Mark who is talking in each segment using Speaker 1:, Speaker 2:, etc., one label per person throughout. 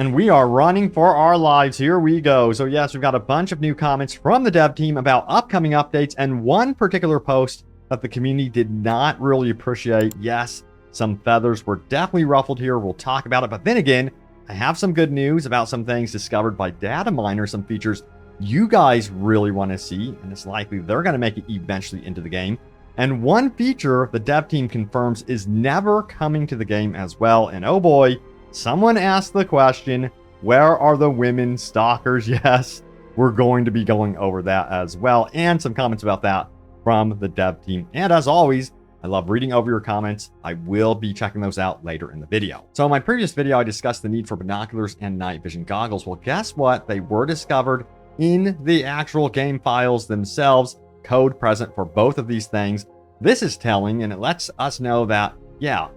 Speaker 1: And we are running for our lives. Here we go. So yes, we've got a bunch of new comments from the dev team about upcoming updates and one particular post that the community did not really appreciate. Yes, some feathers were definitely ruffled here. We'll talk about it. But then again, I have some good news about some things discovered by Datamine, or some features you guys really want to see, and it's likely they're going to make it eventually into the game. And one feature the dev team confirms is never coming to the game as well. And oh boy, someone asked the question, where are the women stalkers? Yes, we're going to be going over that as well, and some comments about that from the dev team. And as always, I love reading over your comments. I will be checking those out later in the video. So in my previous video, I discussed the need for binoculars and night vision goggles. Well, guess what? They were discovered in the actual game files themselves, code present for both of these things. This is telling, and it lets us know that, yeah,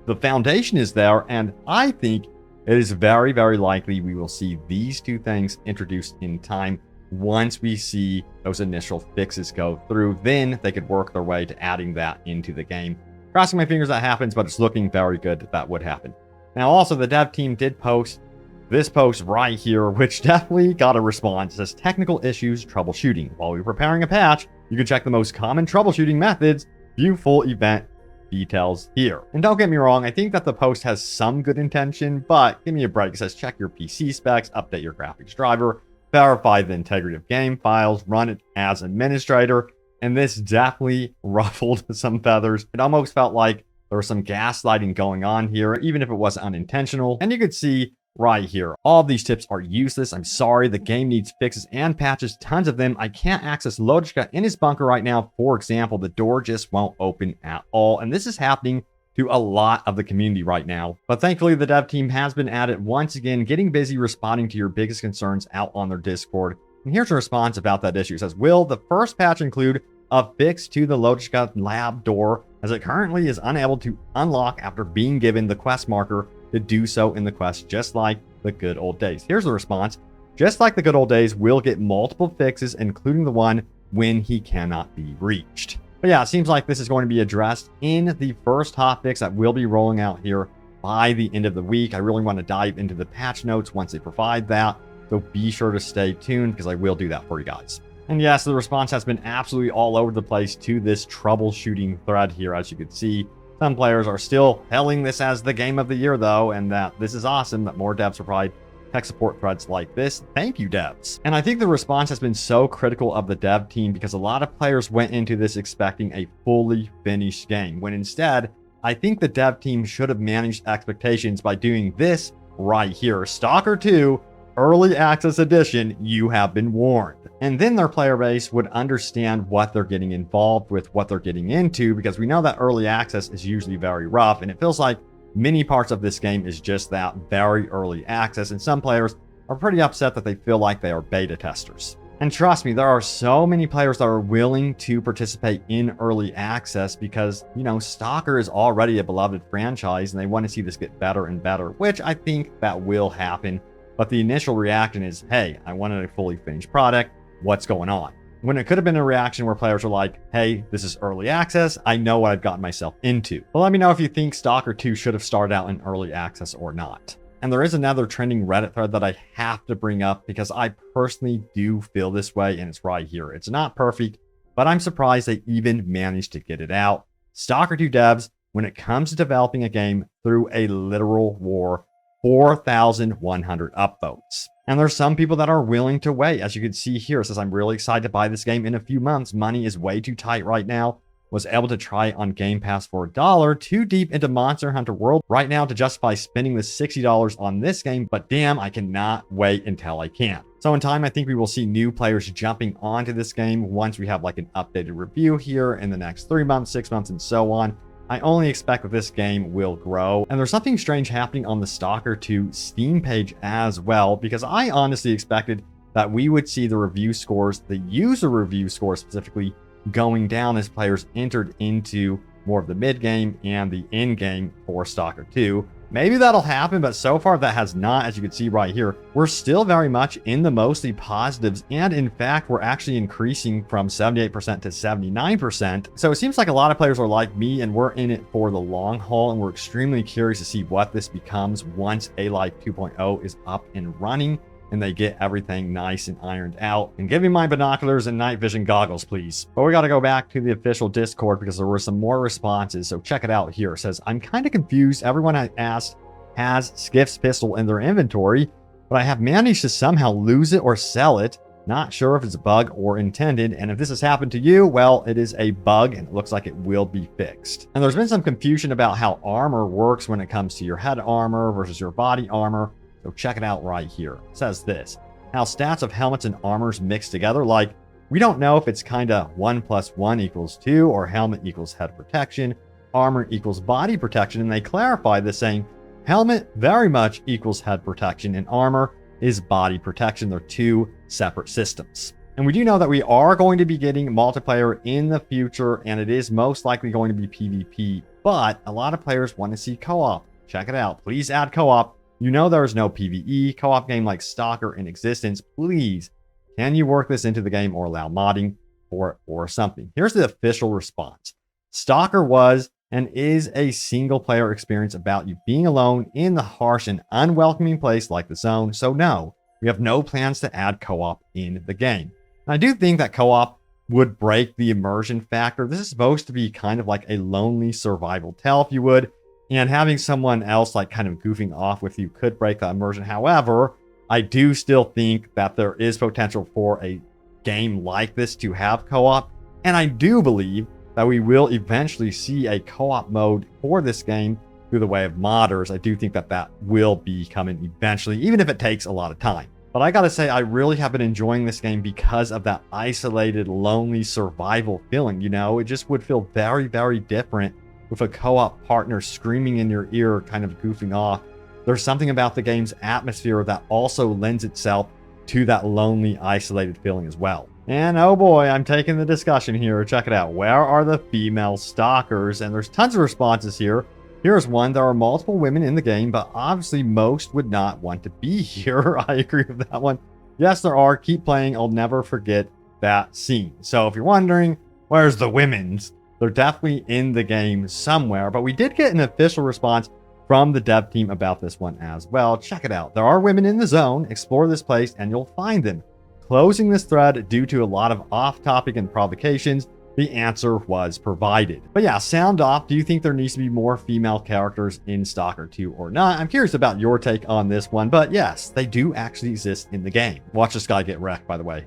Speaker 1: the foundation is there, and I think it is very, very likely we will see these two things introduced in time. Once we see those initial fixes go through, then they could work their way to adding that into the game. Crossing my fingers that happens, but it's looking very good that would happen. Now, also, the dev team did post this post right here, which definitely got a response. It says, technical issues troubleshooting. While we're preparing a patch, you can check the most common troubleshooting methods, view full event details here. And don't get me wrong, I think that the post has some good intention, but give me a break. It says, check your PC specs, update your graphics driver, verify the integrity of game files, run it as administrator. And this definitely ruffled some feathers. It almost felt like there was some gaslighting going on here, even if it was unintentional. And you could see right here, all of these tips are useless. I'm sorry, the game needs fixes and patches, tons of them. I can't access Logica in his bunker right now. For example, the door just won't open at all. And this is happening to a lot of the community right now. But thankfully, the dev team has been at it once again, getting busy responding to your biggest concerns out on their Discord. And here's a response about that issue. It says, will the first patch include a fix to the Logica lab door, as it currently is unable to unlock after being given the quest marker to do so in the quest, just like the good old days? Here's the response. Just like the good old days, we'll get multiple fixes, including the one when he cannot be reached. But yeah, it seems like this is going to be addressed in the first hotfix that will be rolling out here by the end of the week. I really want to dive into the patch notes once they provide that, so be sure to stay tuned because I will do that for you guys. And yes, the response has been absolutely all over the place to this troubleshooting thread here, as you can see. Some players are still hailing this as the game of the year, though, and that this is awesome that more devs provide tech support threads like this. Thank you, devs. And I think the response has been so critical of the dev team because a lot of players went into this expecting a fully finished game, when instead, I think the dev team should have managed expectations by doing this right here. Stalker 2, Early Access Edition, you have been warned. And then their player base would understand what they're getting involved with, what they're getting into, because we know that early access is usually very rough, and it feels like many parts of this game is just that, very early access, and some players are pretty upset that they feel like they are beta testers. And trust me, there are so many players that are willing to participate in early access because, you know, Stalker is already a beloved franchise and they want to see this get better and better, which I think that will happen. But the initial reaction is, hey, I wanted a fully finished product. What's going on? When it could have been a reaction where players are like, hey, this is early access. I know what I've gotten myself into. Well, let me know if you think Stalker 2 should have started out in early access or not. And there is another trending Reddit thread that I have to bring up because I personally do feel this way, and it's right here. It's not perfect, but I'm surprised they even managed to get it out. Stalker 2 devs, when it comes to developing a game through a literal war, 4,100 upvotes. And there's some people that are willing to wait. As you can see here, it says, I'm really excited to buy this game in a few months. Money is way too tight right now. Was able to try it on Game Pass for $1. Too deep into Monster Hunter World right now to justify spending the $60 on this game, but damn, I cannot wait until I can. So in time, I think we will see new players jumping onto this game once we have like an updated review here in the next 3 months, 6 months, and so on. I only expect that this game will grow. And there's something strange happening on the Stalker 2 Steam page as well, because I honestly expected that we would see the review scores, the user review scores specifically, going down as players entered into more of the mid game and the end game for Stalker 2. Maybe that'll happen, but so far that has not, as you can see right here. We're still very much in the mostly positives, and in fact, we're actually increasing from 78% to 79%. So it seems like a lot of players are like me, and we're in it for the long haul, and we're extremely curious to see what this becomes once A-Life 2.0 is up and running, and they get everything nice and ironed out. And give me my binoculars and night vision goggles, please. But we got to go back to the official Discord because there were some more responses. So check it out here. It says, I'm kind of confused. Everyone I asked has Skiff's pistol in their inventory, but I have managed to somehow lose it or sell it. Not sure if it's a bug or intended. And if this has happened to you, well, it is a bug and it looks like it will be fixed. And there's been some confusion about how armor works when it comes to your head armor versus your body armor. So check it out right here. It says this, how stats of helmets and armors mix together. Like, we don't know if it's kind of 1 + 1 = 2 or helmet equals head protection, armor equals body protection. And they clarify this saying helmet very much equals head protection and armor is body protection. They're two separate systems. And we do know that we are going to be getting multiplayer in the future, and it is most likely going to be PvP, but a lot of players want to see co-op. Check it out. Please add co-op. You know there is no PvE co-op game like Stalker in existence. Please, can you work this into the game or allow modding for it or something? Here's the official response. Stalker was and is a single player experience about you being alone in the harsh and unwelcoming place like the zone. So no, we have no plans to add co-op in the game. And I do think that co-op would break the immersion factor. This is supposed to be kind of like a lonely survival tale, if you would. And having someone else like kind of goofing off with you could break that immersion. However, I do still think that there is potential for a game like this to have co-op. And I do believe that we will eventually see a co-op mode for this game through the way of modders. I do think that that will be coming eventually, even if it takes a lot of time. But I gotta say, I really have been enjoying this game because of that isolated, lonely survival feeling. You know, it just would feel very, very different with a co-op partner screaming in your ear, kind of goofing off. There's something about the game's atmosphere that also lends itself to that lonely, isolated feeling as well. And oh boy, I'm taking the discussion here. Check it out. Where are the female stalkers? And there's tons of responses here. Here's one. There are multiple women in the game, but obviously most would not want to be here. I agree with that one. Yes, there are. Keep playing. I'll never forget that scene. So if you're wondering, where's the women's? They're definitely in the game somewhere, but we did get an official response from the dev team about this one as well. Check it out. There are women in the zone. Explore this place and you'll find them. Closing this thread due to a lot of off-topic and provocations, the answer was provided. But yeah, sound off. Do you think there needs to be more female characters in Stalker 2 or not? I'm curious about your take on this one, but yes, they do actually exist in the game. Watch this guy get wrecked, by the way.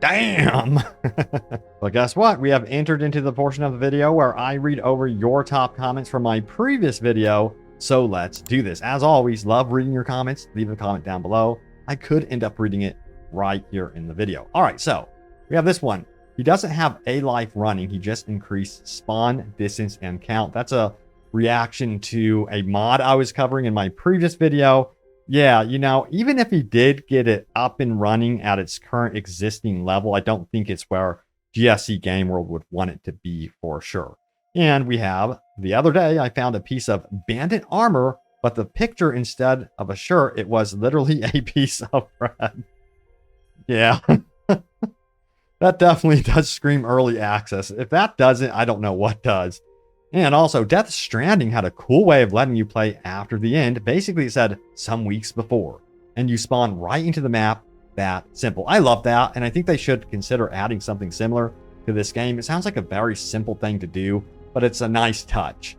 Speaker 1: Damn! But guess what? We have entered into the portion of the video where I read over your top comments from my previous video. So let's do this. As always, love reading your comments. Leave a comment down below. I could end up reading it right here in the video. All right, so we have this one. He doesn't have A-Life running. He just increased spawn distance and count. That's a reaction to a mod I was covering in my previous video. Yeah, you know, even if he did get it up and running at its current existing level, I don't think it's where GSC Game World would want it to be for sure. And we have, the other day, I found a piece of bandit armor, but the picture, instead of a shirt, it was literally a piece of bread. Yeah, that definitely does scream early access. If that doesn't, I don't know what does. And also, Death Stranding had a cool way of letting you play after the end. Basically, it said some weeks before, and you spawn right into the map. That simple. I love that, and I think they should consider adding something similar to this game. It sounds like a very simple thing to do, but it's a nice touch.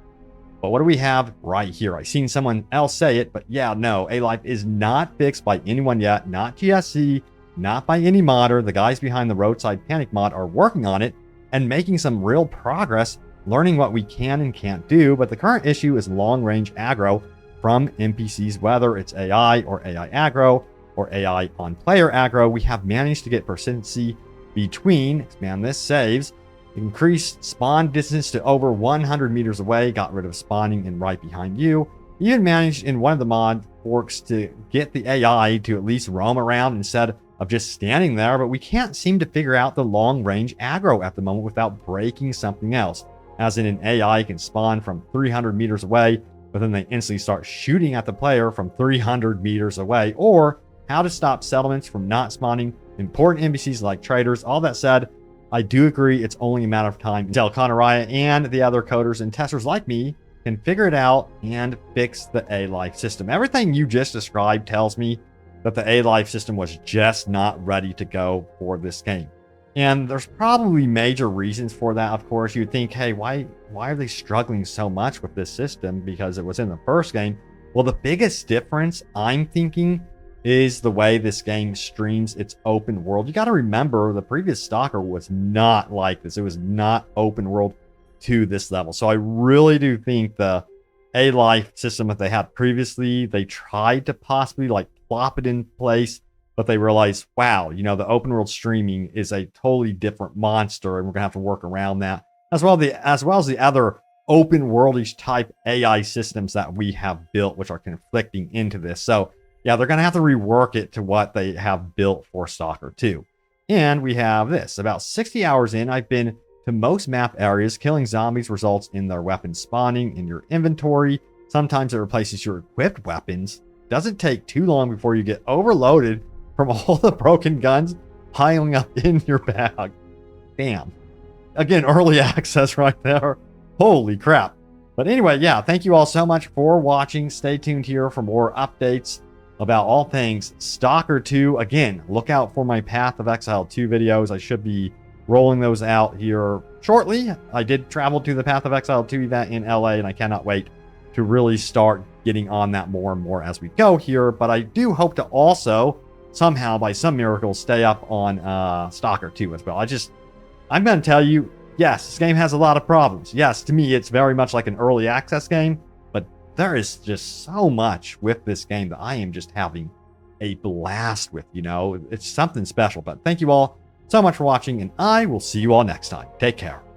Speaker 1: But what do we have right here? I've seen someone else say it, but yeah, no, A-Life is not fixed by anyone yet. Not GSC, not by any modder. The guys behind the Roadside Panic mod are working on it and making some real progress, learning what we can and can't do, but the current issue is long-range aggro from NPCs, whether it's AI or AI aggro or AI on player aggro. We have managed to get persistency between, expand this, saves, increased spawn distance to over 100 meters away, got rid of spawning in right behind you, even managed in one of the mod forks to get the AI to at least roam around instead of just standing there, but we can't seem to figure out the long-range aggro at the moment without breaking something else. As in an AI can spawn from 300 meters away but then they instantly start shooting at the player from 300 meters away, or how to stop settlements from not spawning important NPCs like traders. All that said, I do agree it's only a matter of time until Conaraya and the other coders and testers like me can figure it out and fix the A-Life system. Everything you just described tells me that the A-Life system was just not ready to go for this game. And there's probably major reasons for that. Of course, you'd think, hey, why are they struggling so much with this system? Because it was in the first game. Well, the biggest difference I'm thinking is the way this game streams its open world. You got to remember the previous Stalker was not like this. It was not open world to this level. So I really do think the A-Life system that they had previously, they tried to possibly like plop it in place, but they realized, wow, you know, the open world streaming is a totally different monster, and we're gonna have to work around that, as well as the other open worldish type AI systems that we have built, which are conflicting into this. So yeah, they're gonna have to rework it to what they have built for Stalker 2. And we have this. About 60 hours in, I've been to most map areas. Killing zombies results in their weapons spawning in your inventory. Sometimes it replaces your equipped weapons. Doesn't take too long before you get overloaded from all the broken guns piling up in your bag. Damn. Again, early access right there. Holy crap. But anyway, yeah, thank you all so much for watching. Stay tuned here for more updates about all things Stalker 2. Again, look out for my Path of Exile 2 videos. I should be rolling those out here shortly. I did travel to the Path of Exile 2 event in LA, and I cannot wait to really start getting on that more and more as we go here. But I do hope to also somehow, by some miracle, stay up on Stalker 2 as well. I'm going to tell you, yes, this game has a lot of problems. Yes, to me, it's very much like an early access game, but there is just so much with this game that I am just having a blast with, you know. It's something special. But thank you all so much for watching, and I will see you all next time. Take care.